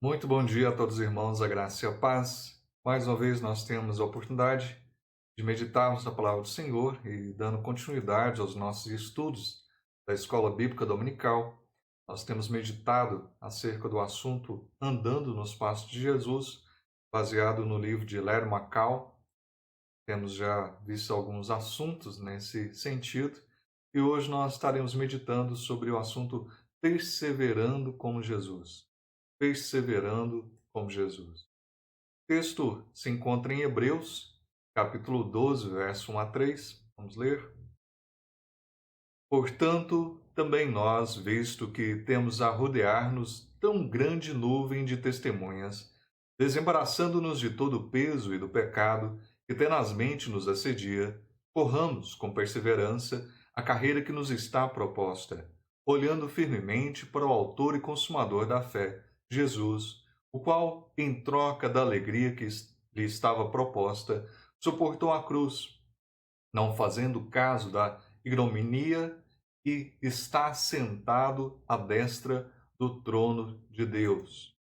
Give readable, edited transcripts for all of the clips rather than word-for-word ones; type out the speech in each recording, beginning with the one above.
Muito bom dia a todos os irmãos, a graça e a paz. Mais uma vez nós temos a oportunidade de meditarmos na palavra do Senhor e dando continuidade aos nossos estudos da Escola Bíblica Dominical. Nós temos meditado acerca do assunto Andando nos Passos de Jesus, baseado no livro de Larry McCall. Temos já visto alguns assuntos nesse sentido e hoje nós estaremos meditando sobre o assunto Perseverando como Jesus. Perseverando como Jesus. O texto se encontra em Hebreus, capítulo 12, verso 1 a 3. Vamos ler. Portanto, também nós, visto que temos a rodear-nos tão grande nuvem de testemunhas, desembaraçando-nos de todo o peso e do pecado que tenazmente nos assedia, corramos com perseverança a carreira que nos está proposta, olhando firmemente para o autor e consumador da fé, Jesus, o qual, em troca da alegria que lhe estava proposta, suportou a cruz, não fazendo caso da ignominia, e está sentado à destra do trono de Deus.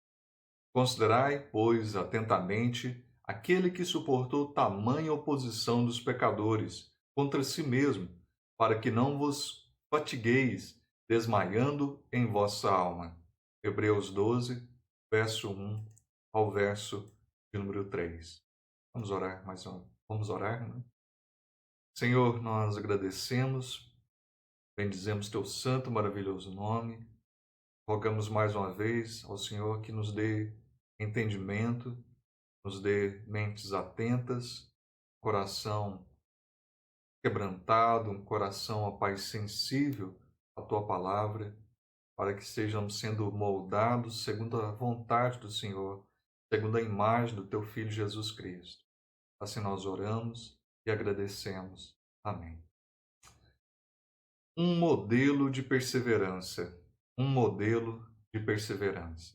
Considerai, pois, atentamente aquele que suportou tamanha oposição dos pecadores contra si mesmo, para que não vos fatigueis, desmaiando em vossa alma. Hebreus 12, verso 1 ao verso de número 3. Vamos orar mais uma. Vamos orar, né? Senhor, nós agradecemos, bendizemos teu santo, maravilhoso nome. Rogamos mais uma vez ao Senhor que nos dê entendimento, nos dê mentes atentas, coração quebrantado, um coração, ó Pai, sensível à tua palavra, para que estejamos sendo moldados segundo a vontade do Senhor, segundo a imagem do teu Filho Jesus Cristo. Assim nós oramos e agradecemos. Amém. Um modelo de perseverança. Um modelo de perseverança.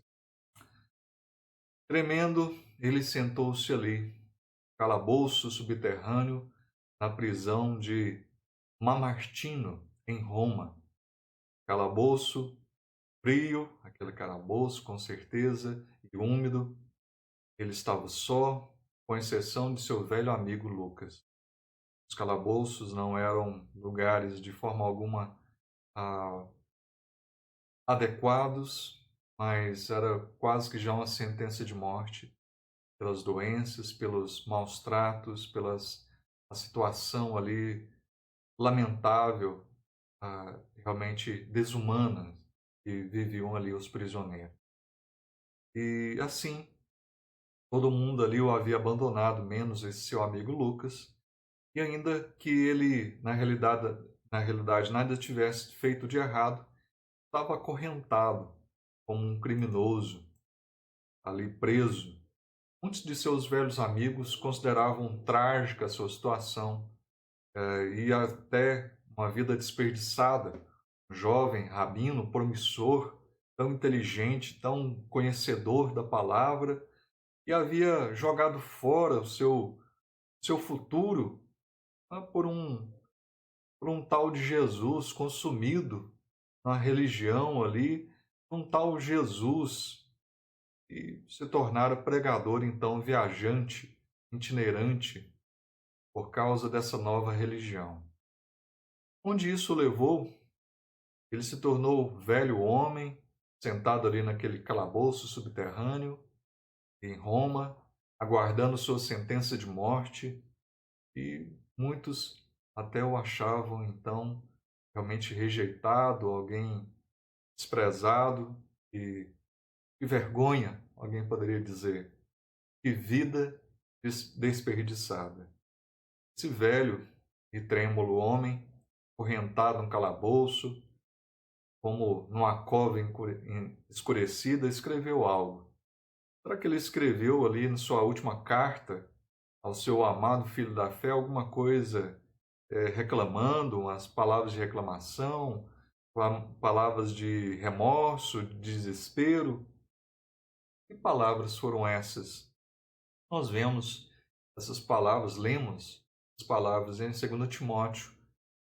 Tremendo, ele sentou-se ali, calabouço subterrâneo, na prisão de Mamartino, em Roma. Calabouço frio, aquele calabouço com certeza, e úmido. Ele estava só, com exceção de seu velho amigo Lucas. Os calabouços não eram lugares de forma alguma ah, adequados, mas era quase que já uma sentença de morte pelas doenças, pelos maus tratos, a situação ali lamentável, realmente desumana que viviam ali os prisioneiros. E assim, todo mundo ali o havia abandonado, menos esse seu amigo Lucas, e ainda que ele, na realidade nada tivesse feito de errado, estava acorrentado como um criminoso, ali preso. Muitos de seus velhos amigos consideravam trágica a sua situação, e até uma vida desperdiçada. Um jovem rabino promissor, tão inteligente, tão conhecedor da palavra, e havia jogado fora o seu futuro, por um tal de Jesus, consumido na religião ali, um tal Jesus, e se tornara pregador, então viajante, itinerante, por causa dessa nova religião. Onde isso o levou, ele se tornou velho homem, sentado ali naquele calabouço subterrâneo, em Roma, aguardando sua sentença de morte, e muitos até o achavam, então, realmente rejeitado, alguém desprezado, e que vergonha, alguém poderia dizer, que vida desperdiçada. Esse velho e trêmulo homem, correntado num calabouço, como numa cova escurecida, escreveu algo. Será que ele escreveu ali na sua última carta ao seu amado filho da fé alguma coisa, reclamando, umas palavras de reclamação, palavras de remorso, de desespero? Que palavras foram essas? Nós vemos essas palavras, lemos as palavras em 2 Timóteo,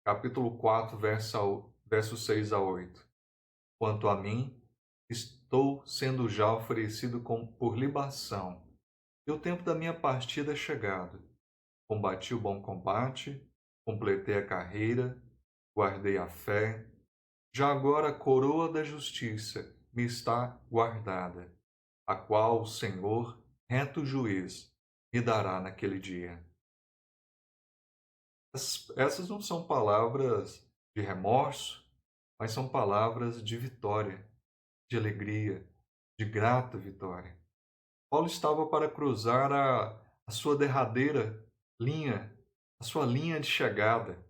capítulo 4, verso 6 a 8. Quanto a mim, estou sendo já oferecido por libação, e o tempo da minha partida é chegado. Combati o bom combate, completei a carreira, guardei a fé. Já agora a coroa da justiça me está guardada, a qual o Senhor, reto juiz, me dará naquele dia. Essas não são palavras de remorso, mas são palavras de vitória, de alegria, de grata vitória. Paulo estava para cruzar a sua derradeira linha, a sua linha de chegada,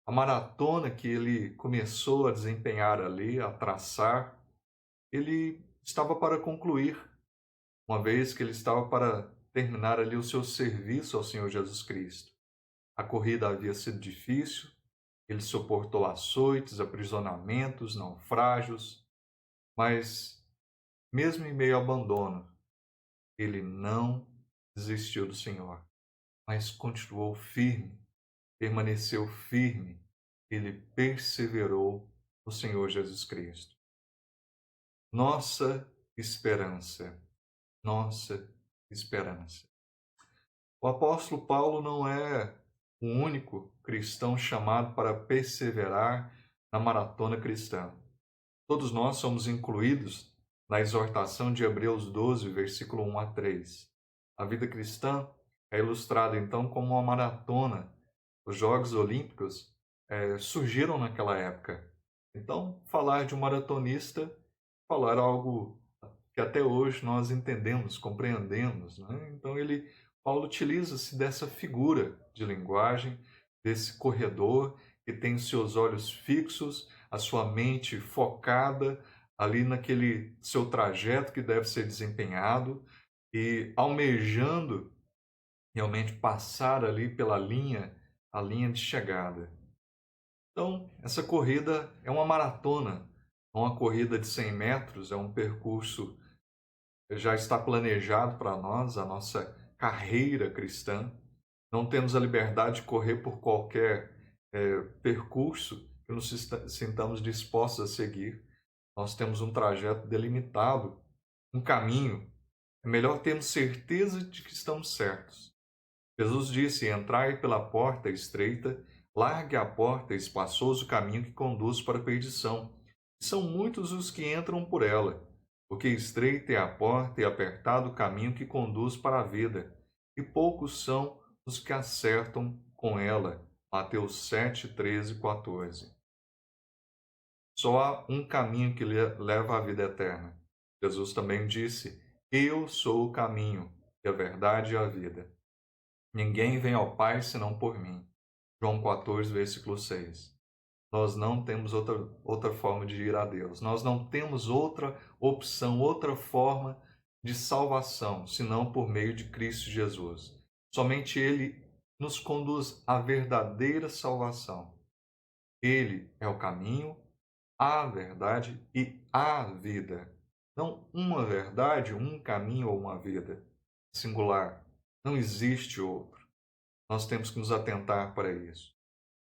a maratona que ele começou a desempenhar ali, a traçar, ele estava para concluir, uma vez que ele estava para terminar ali o seu serviço ao Senhor Jesus Cristo. A corrida havia sido difícil, ele suportou açoites, aprisionamentos, naufrágios, mas, mesmo em meio ao abandono, ele não desistiu do Senhor, mas continuou firme, permaneceu firme, ele perseverou no Senhor Jesus Cristo. Nossa esperança, nossa esperança. O apóstolo Paulo não é o único cristão chamado para perseverar na maratona cristã. Todos nós somos incluídos na exortação de Hebreus 12, versículo 1 a 3. A vida cristã é ilustrada então como uma maratona. Os Jogos Olímpicos surgiram naquela época. Então, falar de um maratonista, falar algo que até hoje nós entendemos, compreendemos, né? Então, Paulo utiliza-se dessa figura de linguagem, desse corredor que tem os seus olhos fixos, a sua mente focada ali naquele seu trajeto que deve ser desempenhado e almejando realmente passar ali pela a linha de chegada. Então, essa corrida é uma maratona, não uma corrida de 100 metros, é um percurso que já está planejado para nós, a nossa carreira cristã. Não temos a liberdade de correr por qualquer percurso que nos sintamos dispostos a seguir. Nós temos um trajeto delimitado, um caminho. É melhor termos certeza de que estamos certos. Jesus disse: Entrai pela porta estreita, largue a porta e espaçoso o caminho que conduz para a perdição. São muitos os que entram por ela, porque estreita é a porta e apertado o caminho que conduz para a vida, e poucos são os que acertam com ela. Mateus 7, 13 e 14. Só há um caminho que leva à vida eterna. Jesus também disse: Eu sou o caminho, e a verdade e a vida. Ninguém vem ao Pai senão por mim. João 14, versículo 6. Nós não temos outra forma de ir a Deus. Nós não temos outra opção, outra forma de salvação, senão por meio de Cristo Jesus. Somente Ele nos conduz à verdadeira salvação. Ele é o caminho, a verdade e a vida. Não uma verdade, um caminho ou uma vida. Singular. Não existe outro. Nós temos que nos atentar para isso.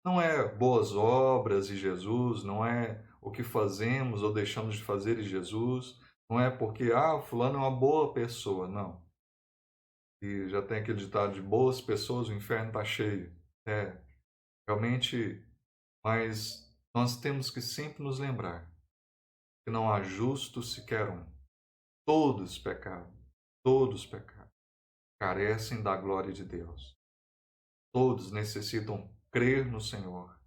Não é boas obras e Jesus, não é o que fazemos ou deixamos de fazer em Jesus, não é porque, fulano é uma boa pessoa, não. E já tem aquele ditado de boas pessoas, o inferno está cheio. É, realmente, mas nós temos que sempre nos lembrar que não há justo sequer um. Todos pecaram, carecem da glória de Deus. Todos necessitam crer no Senhor.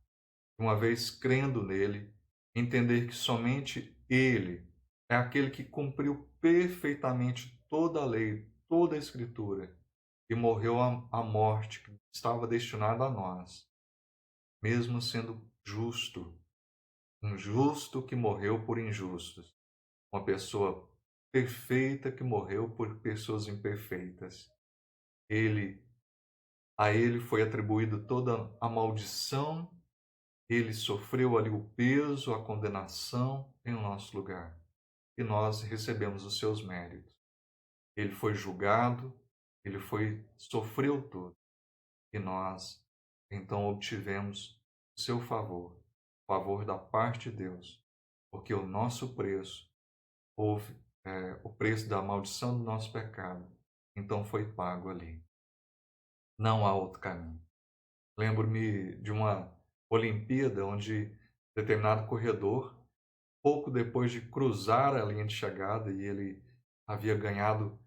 Uma vez crendo nele, entender que somente ele é aquele que cumpriu perfeitamente toda a lei, toda a Escritura, e morreu a morte que estava destinada a nós, mesmo sendo justo, um justo que morreu por injustos, uma pessoa perfeita que morreu por pessoas imperfeitas. Ele, a ele foi atribuída toda a maldição. Ele sofreu ali o peso, a condenação em nosso lugar. E nós recebemos os seus méritos. Ele foi julgado, sofreu tudo. E nós, então, obtivemos o seu favor, o favor da parte de Deus, porque o nosso preço houve o preço da maldição do nosso pecado. Então foi pago ali. Não há outro caminho. Lembro-me de uma Olimpíada onde determinado corredor, pouco depois de cruzar a linha de chegada e ele havia ganhado,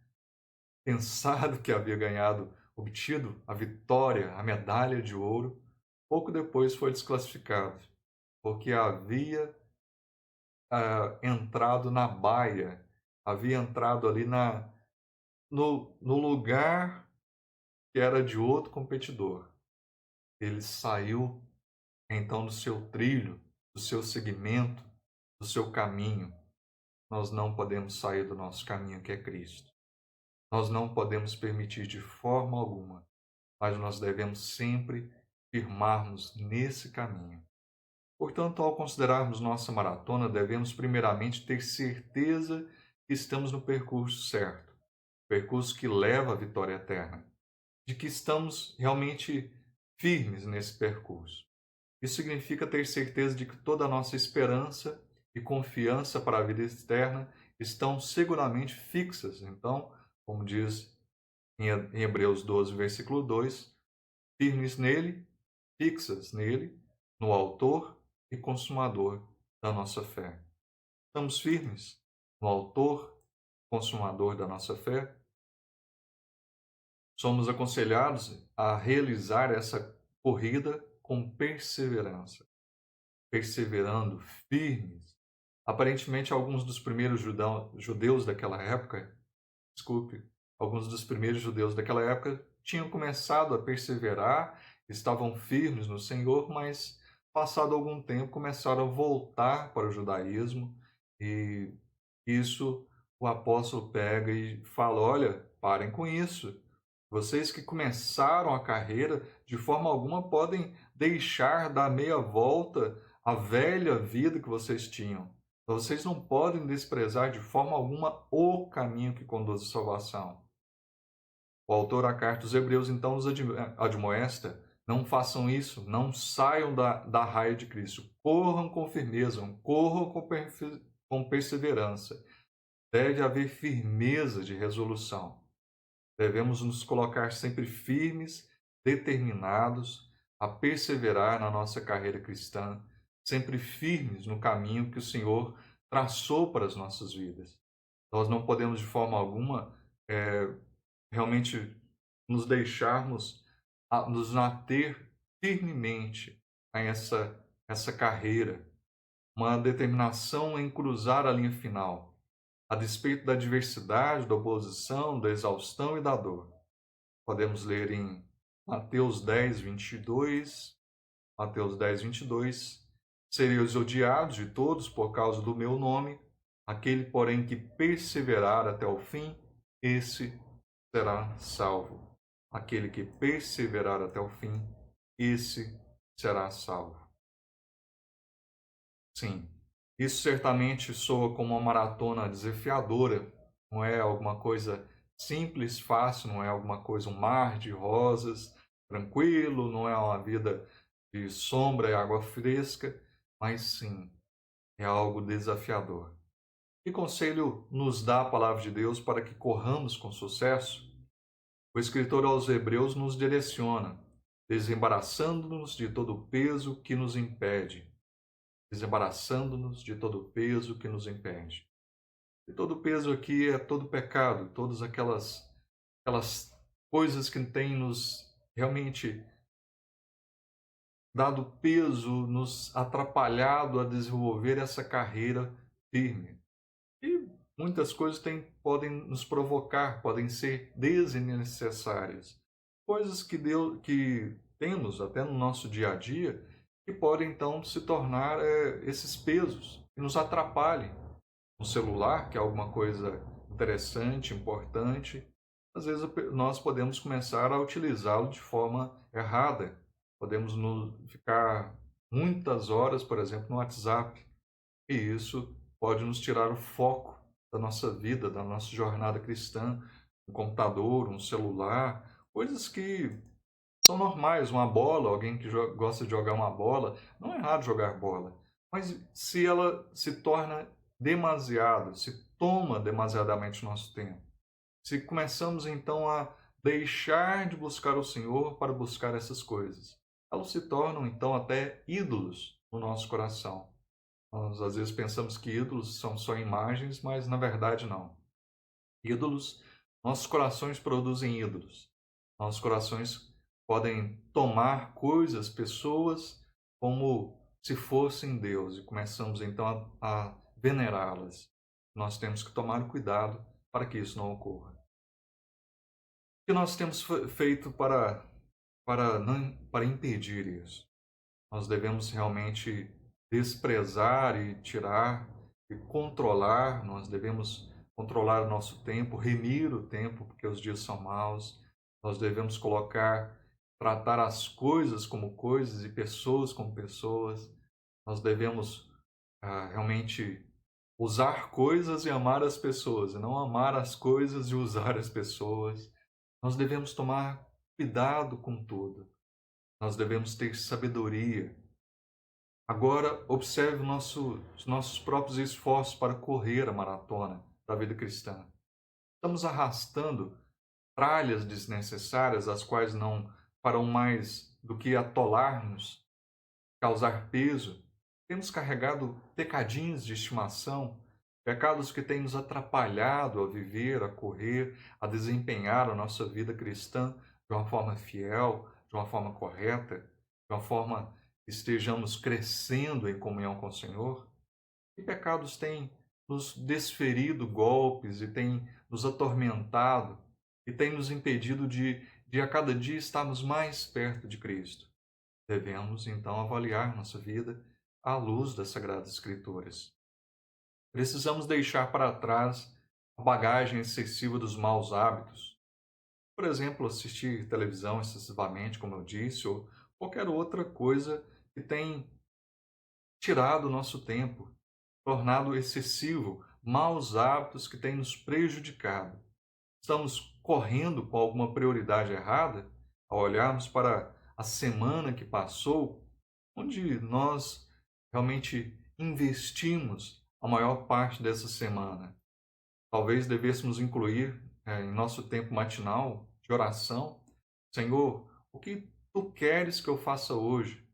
pensado que havia ganhado, obtido a vitória, a medalha de ouro, pouco depois foi desclassificado, porque havia entrado na baia, havia entrado ali no lugar que era de outro competidor. Ele saiu então do seu trilho, do seu segmento, do seu caminho. Nós não podemos sair do nosso caminho, que é Cristo. Nós não podemos permitir de forma alguma, mas nós devemos sempre firmarmos nesse caminho. Portanto, ao considerarmos nossa maratona, devemos primeiramente ter certeza que estamos no percurso certo, percurso que leva à vitória eterna, de que estamos realmente firmes nesse percurso. Isso significa ter certeza de que toda a nossa esperança e confiança para a vida externa estão seguramente fixas. Então, como diz em Hebreus 12, versículo 2, firmes nele, fixas nele, no autor e consumador da nossa fé. Estamos firmes no autor, consumador da nossa fé? Somos aconselhados a realizar essa corrida com perseverança, perseverando firmes. Aparentemente, alguns dos primeiros judeus daquela época, desculpe, alguns dos primeiros judeus daquela época tinham começado a perseverar, estavam firmes no Senhor, mas passado algum tempo começaram a voltar para o judaísmo e isso o apóstolo pega e fala: olha, parem com isso. Vocês que começaram a carreira, de forma alguma podem deixar dar meia volta à velha vida que vocês tinham. Vocês não podem desprezar de forma alguma o caminho que conduz à salvação. O autor da carta aos Hebreus então nos admoesta: não façam isso, não saiam da raia de Cristo. Corram com firmeza, corram com perseverança. Deve haver firmeza de resolução. Devemos nos colocar sempre firmes, determinados a perseverar na nossa carreira cristã, sempre firmes no caminho que o Senhor traçou para as nossas vidas. Nós não podemos, de forma alguma, realmente nos deixarmos, nos ater firmemente a essa carreira, uma determinação em cruzar a linha final, a despeito da adversidade, da oposição, da exaustão e da dor. Podemos ler em Mateus 10, 22, Mateus 10, 22, sereis odiados de todos por causa do meu nome, aquele, porém, que perseverar até o fim, esse será salvo. Aquele que perseverar até o fim, esse será salvo. Sim, isso certamente soa como uma maratona desafiadora, não é alguma coisa simples, fácil, não é alguma coisa, um mar de rosas, tranquilo, não é uma vida de sombra e água fresca, mas sim, é algo desafiador. Que conselho nos dá a palavra de Deus para que corramos com sucesso? O escritor aos Hebreus nos direciona, desembaraçando-nos de todo o peso que nos impede, desembaraçando-nos de todo o peso que nos impede. E todo o peso aqui é todo pecado, todas aquelas coisas que têm nos realmente dado peso, nos atrapalhado a desenvolver essa carreira firme. E muitas coisas podem nos provocar, podem ser desnecessárias. Coisas que temos até no nosso dia a dia, que podem então se tornar esses pesos, que nos atrapalhem. Um celular, que é alguma coisa interessante, importante, às vezes nós podemos começar a utilizá-lo de forma errada. Podemos ficar muitas horas, por exemplo, no WhatsApp, e isso pode nos tirar o foco da nossa vida, da nossa jornada cristã. Um computador, um celular, coisas que são normais. Uma bola, alguém que gosta de jogar uma bola, não é errado jogar bola, mas se ela se torna demasiado, se toma demasiadamente nosso tempo. Se começamos então a deixar de buscar o Senhor para buscar essas coisas, elas se tornam então até ídolos no nosso coração. Nós às vezes pensamos que ídolos são só imagens, mas na verdade não. Ídolos, nossos corações produzem ídolos. Nossos corações podem tomar coisas, pessoas, como se fossem Deus e começamos então a venerá-las. Nós temos que tomar cuidado para que isso não ocorra. O que nós temos feito para impedir isso? Nós devemos realmente desprezar e tirar e controlar, nós devemos controlar o nosso tempo, remir o tempo, porque os dias são maus. Nós devemos tratar as coisas como coisas e pessoas como pessoas. Nós devemos realmente usar coisas e amar as pessoas, e não amar as coisas e usar as pessoas. Nós devemos tomar cuidado com tudo. Nós devemos ter sabedoria. Agora, observe os nossos próprios esforços para correr a maratona da vida cristã. Estamos arrastando tralhas desnecessárias, as quais não farão mais do que atolar-nos, causar peso. Temos carregado pecadinhos de estimação, pecados que têm nos atrapalhado a viver, a correr, a desempenhar a nossa vida cristã de uma forma fiel, de uma forma correta, de uma forma que estejamos crescendo em comunhão com o Senhor. Que pecados têm nos desferido golpes e têm nos atormentado e têm nos impedido de a cada dia estarmos mais perto de Cristo? Devemos, então, avaliar nossa vida à luz das Sagradas Escrituras. Precisamos deixar para trás a bagagem excessiva dos maus hábitos. Por exemplo, assistir televisão excessivamente, como eu disse, ou qualquer outra coisa que tem tirado o nosso tempo, tornado excessivo, maus hábitos que têm nos prejudicado. Estamos correndo com alguma prioridade errada ao olharmos para a semana que passou, onde nós realmente investimos a maior parte dessa semana. Talvez devêssemos incluir em nosso tempo matinal de oração: Senhor, o que tu queres que eu faça hoje?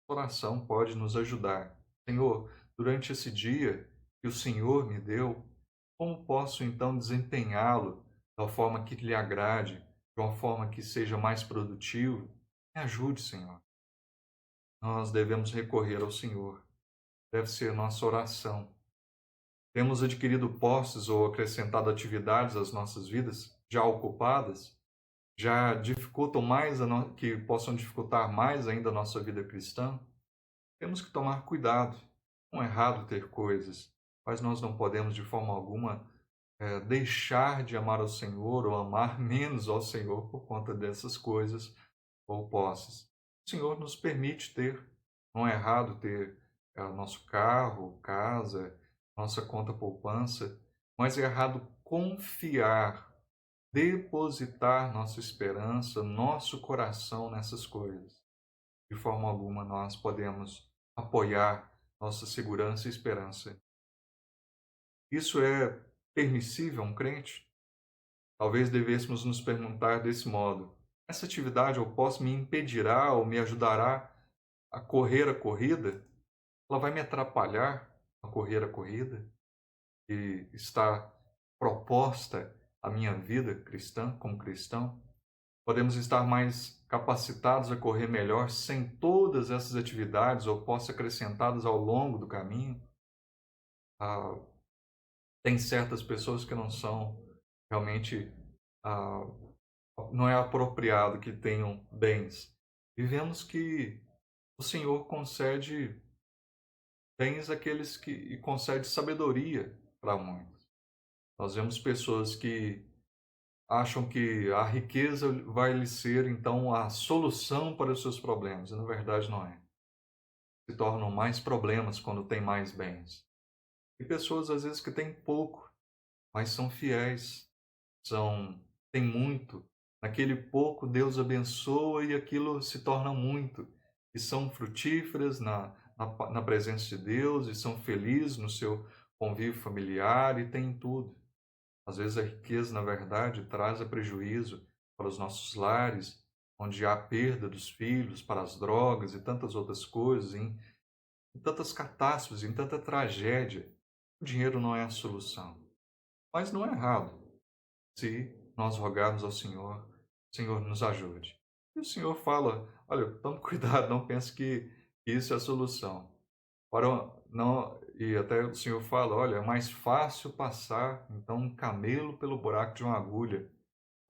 A oração pode nos ajudar. Senhor, durante esse dia que o Senhor me deu, como posso então desempenhá-lo da forma que lhe agrade, de uma forma que seja mais produtivo? Me ajude, Senhor. Nós devemos recorrer ao Senhor. Deve ser nossa oração. Temos adquirido posses ou acrescentado atividades às nossas vidas já ocupadas, já dificultam mais que possam dificultar mais ainda a nossa vida cristã. Temos que tomar cuidado. Não é errado ter coisas, mas nós não podemos de forma alguma deixar de amar ao Senhor ou amar menos ao Senhor por conta dessas coisas ou posses. O Senhor nos permite ter. Não é errado ter nosso carro, casa, nossa conta poupança, mas é errado confiar, depositar nossa esperança, nosso coração nessas coisas. De forma alguma nós podemos apoiar nossa segurança e esperança. Isso é permissível a um crente? Talvez devêssemos nos perguntar desse modo: essa atividade ou posse me impedirá ou me ajudará a correr a corrida? Ela vai me atrapalhar a correr a corrida que está proposta à minha vida cristã, como cristão? Podemos estar mais capacitados a correr melhor sem todas essas atividades ou posse acrescentadas ao longo do caminho? Ah, tem certas pessoas que não são realmente, ah, não é apropriado que tenham bens. Vivemos que o Senhor concede bens àqueles que e concede sabedoria para muitos. Nós vemos pessoas que acham que a riqueza vai lhe ser então a solução para os seus problemas, e na verdade não é. Se tornam mais problemas quando têm mais bens. E pessoas às vezes que têm pouco, mas são fiéis, têm muito. Naquele pouco Deus abençoa e aquilo se torna muito. E são frutíferas na presença de Deus e são felizes no seu convívio familiar e tem em tudo. Às vezes a riqueza, na verdade, traz a prejuízo para os nossos lares, onde há perda dos filhos para as drogas e tantas outras coisas, em tantas catástrofes, em tanta tragédia. O dinheiro não é a solução. Mas não é errado se nós rogarmos ao Senhor, o Senhor nos ajude. E o Senhor fala: olha, tome cuidado, não pense que isso é a solução. Ora, não, e até o Senhor fala: olha, é mais fácil passar então um camelo pelo buraco de uma agulha,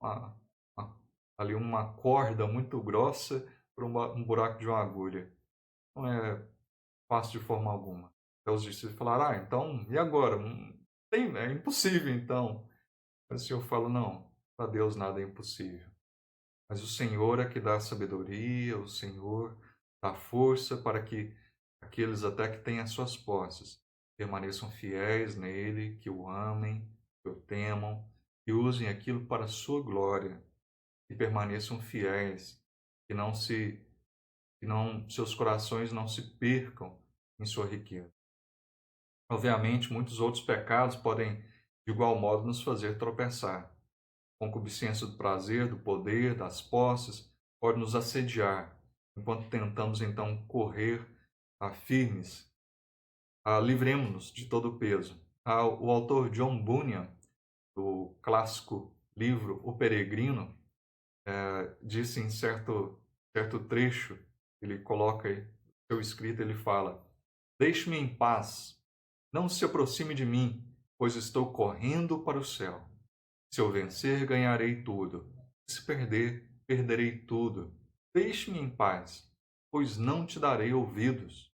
uma, uma- ali uma corda muito grossa por um buraco de uma agulha. Não é fácil de forma alguma. Então os discípulos falaram: ah, então, e agora? É impossível então. Mas o Senhor fala: não, para Deus nada é impossível. Mas o Senhor é que dá sabedoria, o Senhor dá força para que aqueles até que têm as suas posses permaneçam fiéis nele, que o amem, que o temam, que usem aquilo para a sua glória e permaneçam fiéis, que não se que não seus corações não se percam em sua riqueza. Obviamente, muitos outros pecados podem de igual modo nos fazer tropeçar. Concupiscência do prazer, do poder, das posses, pode nos assediar, enquanto tentamos então correr firmes. Livremos-nos de todo o peso. O autor John Bunyan, do clássico livro O Peregrino, disse em certo trecho, ele coloca aí, seu escrito, ele fala: deixe-me em paz, não se aproxime de mim, pois estou correndo para o céu. Se eu vencer, ganharei tudo. Se perder, perderei tudo. Deixe-me em paz, pois não te darei ouvidos.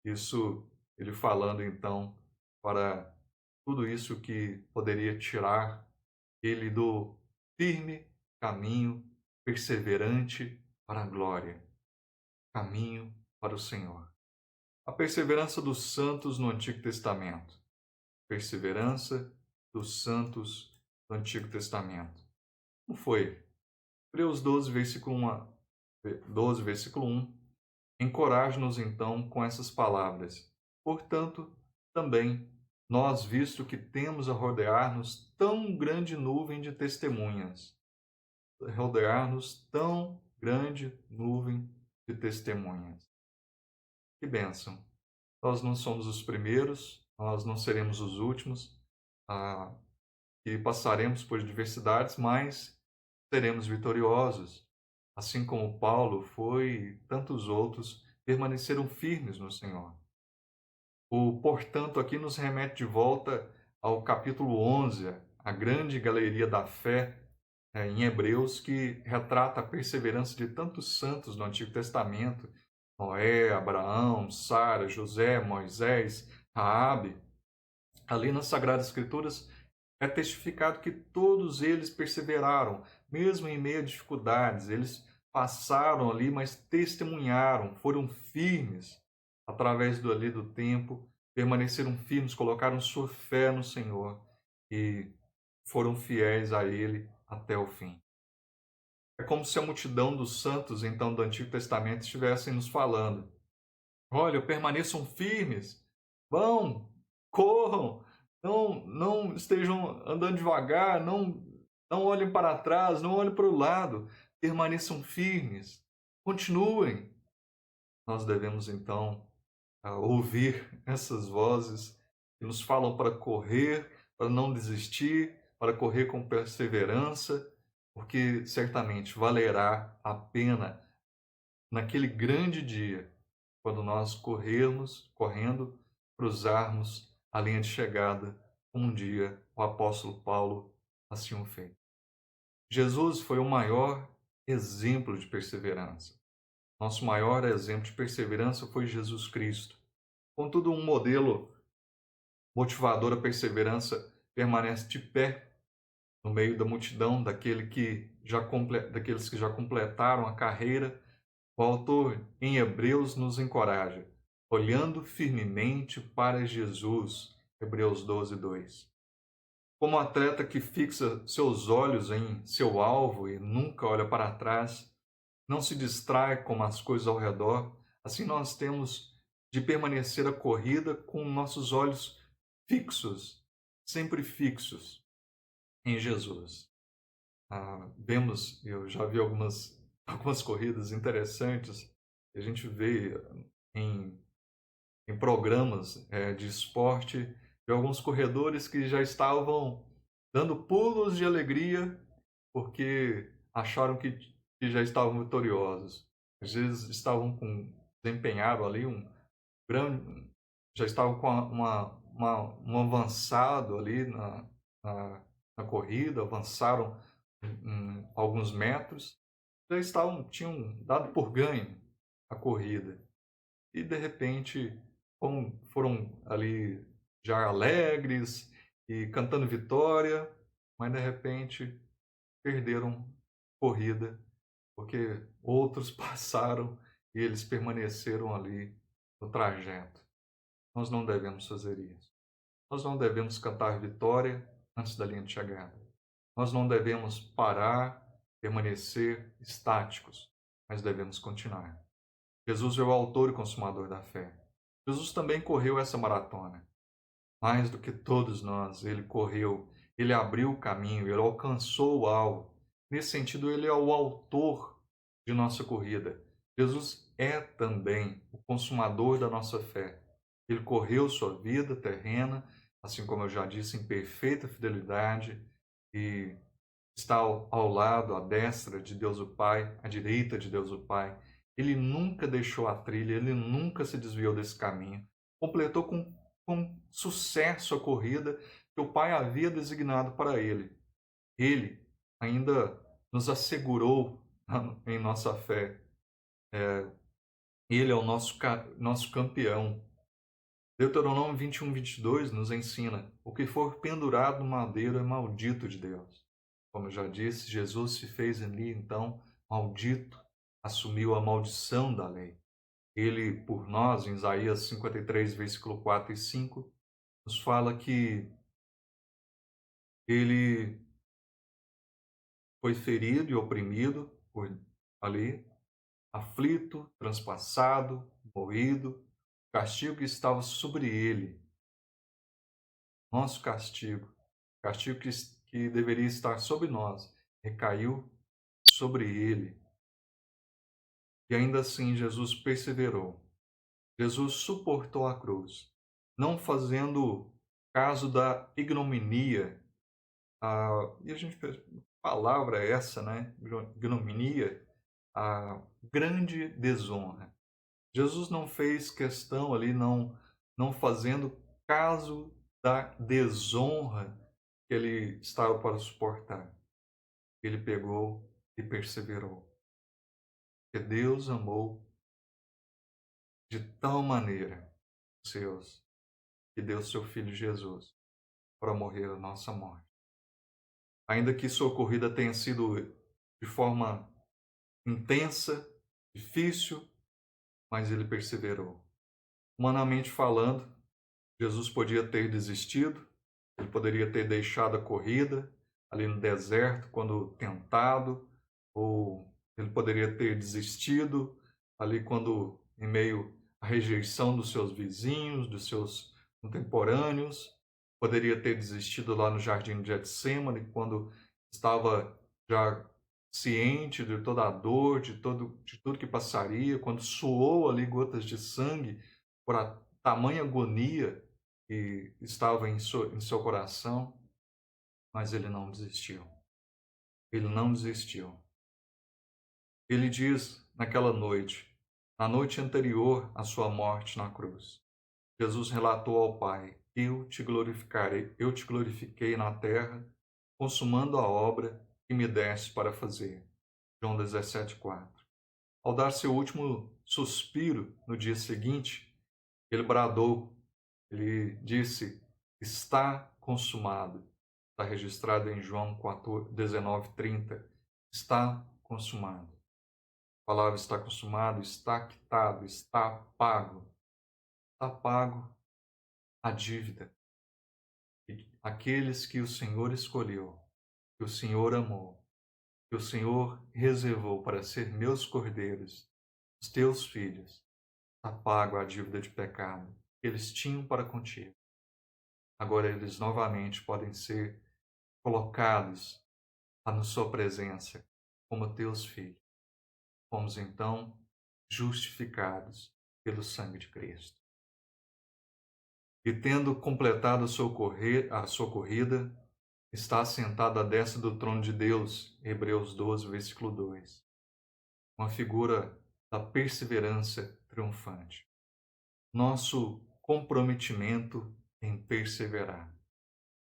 Isso, ele falando então para tudo isso que poderia tirar ele do firme caminho perseverante para a glória, caminho para o Senhor. A perseverança dos santos no Antigo Testamento. Perseverança dos santos do Antigo Testamento. Como foi? Hebreus 12, versículo 1, encoraja-nos então com essas palavras. Portanto, também, nós, visto que temos a rodear-nos tão grande nuvem de testemunhas, rodear-nos tão grande nuvem de testemunhas. Que bênção! Nós não somos os primeiros, nós não seremos os últimos, e passaremos por diversidades, mas seremos vitoriosos. Assim como Paulo foi e tantos outros permaneceram firmes no Senhor. O portanto aqui nos remete de volta ao capítulo 11, a grande galeria da fé em Hebreus, que retrata a perseverança de tantos santos no Antigo Testamento: Noé, Abraão, Sara, José, Moisés, Raabe. Ali nas Sagradas Escrituras é testificado que todos eles perseveraram, mesmo em meio a dificuldades. Eles passaram ali, mas testemunharam, foram firmes através do tempo, permaneceram firmes, colocaram sua fé no Senhor e foram fiéis a Ele até o fim. É como se a multidão dos santos, então, do Antigo Testamento estivessem nos falando: olha, permaneçam firmes, vão, corram, não estejam andando devagar, não olhem para trás, não olhem para o lado, permaneçam firmes, continuem. Nós devemos então ouvir essas vozes que nos falam para correr, para não desistir, para correr com perseverança, porque certamente valerá a pena naquele grande dia, quando nós correndo, cruzarmos a linha de chegada, como um dia o apóstolo Paulo assim o fez. Jesus foi o maior exemplo de perseverança. Nosso maior exemplo de perseverança foi Jesus Cristo. Contudo, um modelo motivador à perseverança permanece de pé no meio da multidão daqueles que já completaram a carreira. O autor em Hebreus nos encoraja: olhando firmemente para Jesus. Hebreus 12, 2. Como um atleta que fixa seus olhos em seu alvo e nunca olha para trás, não se distrai com as coisas ao redor, assim nós temos de permanecer a corrida com nossos olhos fixos, sempre fixos em Jesus. Eu já vi algumas corridas interessantes que a gente vê em, em programas de esporte de alguns corredores que já estavam dando pulos de alegria porque acharam que já estavam vitoriosos. Às vezes desempenharam ali grande, já estavam com um avançado ali na, na corrida, avançaram alguns metros, tinham dado por ganho a corrida. E de repente foram ali já alegres e cantando vitória, mas de repente perderam corrida, porque outros passaram e eles permaneceram ali no trajeto. Nós não devemos fazer isso. Nós não devemos cantar vitória antes da linha de chegada. Nós não devemos parar, permanecer estáticos, mas devemos continuar. Jesus é o autor e consumador da fé. Jesus também correu essa maratona. Mais do que todos nós, ele correu, ele abriu o caminho, ele alcançou o alvo. Nesse sentido, ele é o autor de nossa corrida. Jesus é também o consumador da nossa fé. Ele correu sua vida terrena, assim como eu já disse, em perfeita fidelidade e está ao lado, à destra de Deus o Pai, à direita de Deus o Pai. Ele nunca deixou a trilha, ele nunca se desviou desse caminho. Completou com sucesso a corrida que o Pai havia designado para ele. Ele ainda nos assegurou em nossa fé. Ele é o nosso campeão. Deuteronômio 21, 22 nos ensina: o que for pendurado no madeiro é maldito de Deus. Como eu já disse, Jesus se fez ali, então, maldito, assumiu a maldição da lei. Ele, por nós, em Isaías 53, versículo 4 e 5, nos fala que ele foi ferido e oprimido por ali, aflito, transpassado, moído, o castigo que estava sobre ele, nosso castigo que deveria estar sobre nós, recaiu sobre ele. E ainda assim Jesus perseverou. Jesus suportou a cruz, não fazendo caso da ignominia. E a gente pensa, que palavra é essa, né? Ignominia, a grande desonra. Jesus não fez questão ali, não fazendo caso da desonra que ele estava para suportar. Ele pegou e perseverou. Porque Deus amou de tal maneira os seus, que deu seu Filho Jesus para morrer a nossa morte. Ainda que sua corrida tenha sido de forma intensa, difícil, mas ele perseverou. Humanamente falando, Jesus podia ter desistido, ele poderia ter deixado a corrida ali no deserto quando tentado, ou ele poderia ter desistido ali quando, em meio à rejeição dos seus vizinhos, dos seus contemporâneos, poderia ter desistido lá no jardim de Getsêmani quando estava já ciente de toda a dor, de tudo que passaria, quando suou ali gotas de sangue por a tamanha agonia que estava em seu coração, mas ele não desistiu. Ele não desistiu. Ele diz naquela noite, na noite anterior à sua morte na cruz, Jesus relatou ao Pai: eu te glorifiquei na terra, consumando a obra que me deste para fazer. João 17:4. Ao dar seu último suspiro no dia seguinte, ele bradou, ele disse: está consumado. Está registrado em João 19:30. Está consumado. A palavra está consumado, está quitado, está pago. Está pago a dívida. E aqueles que o Senhor escolheu, que o Senhor amou, que o Senhor reservou para ser meus cordeiros, os teus filhos, está pago a dívida de pecado que eles tinham para contigo. Agora eles novamente podem ser colocados na sua presença como teus filhos. Fomos então justificados pelo sangue de Cristo. E tendo completado a sua corrida, está assentado à destra do trono de Deus, Hebreus 12, versículo 2. Uma figura da perseverança triunfante. Nosso comprometimento em perseverar.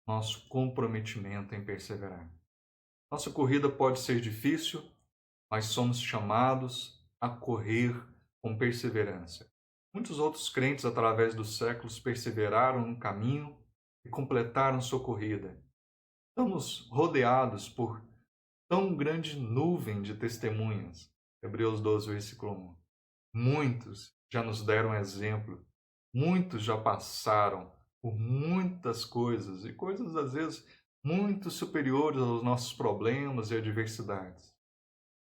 Nosso comprometimento em perseverar. Nossa corrida pode ser difícil, mas somos chamados a correr com perseverança. Muitos outros crentes, através dos séculos, perseveraram no caminho e completaram sua corrida. Estamos rodeados por tão grande nuvem de testemunhas. Hebreus 12, versículo 1. Muitos já nos deram exemplo, muitos já passaram por muitas coisas, e coisas às vezes muito superiores aos nossos problemas e adversidades.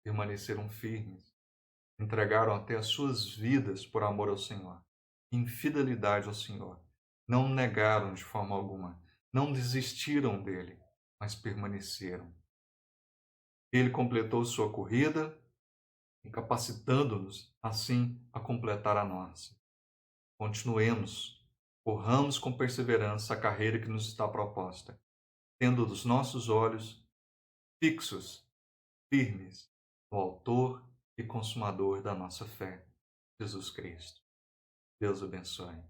Permaneceram firmes, entregaram até as suas vidas por amor ao Senhor, em fidelidade ao Senhor. Não negaram de forma alguma, não desistiram dele, mas permaneceram. Ele completou sua corrida, capacitando-nos assim a completar a nossa. Continuemos, corramos com perseverança a carreira que nos está proposta, tendo os nossos olhos fixos, firmes, no Autor e Consumador da nossa fé, Jesus Cristo. Deus abençoe.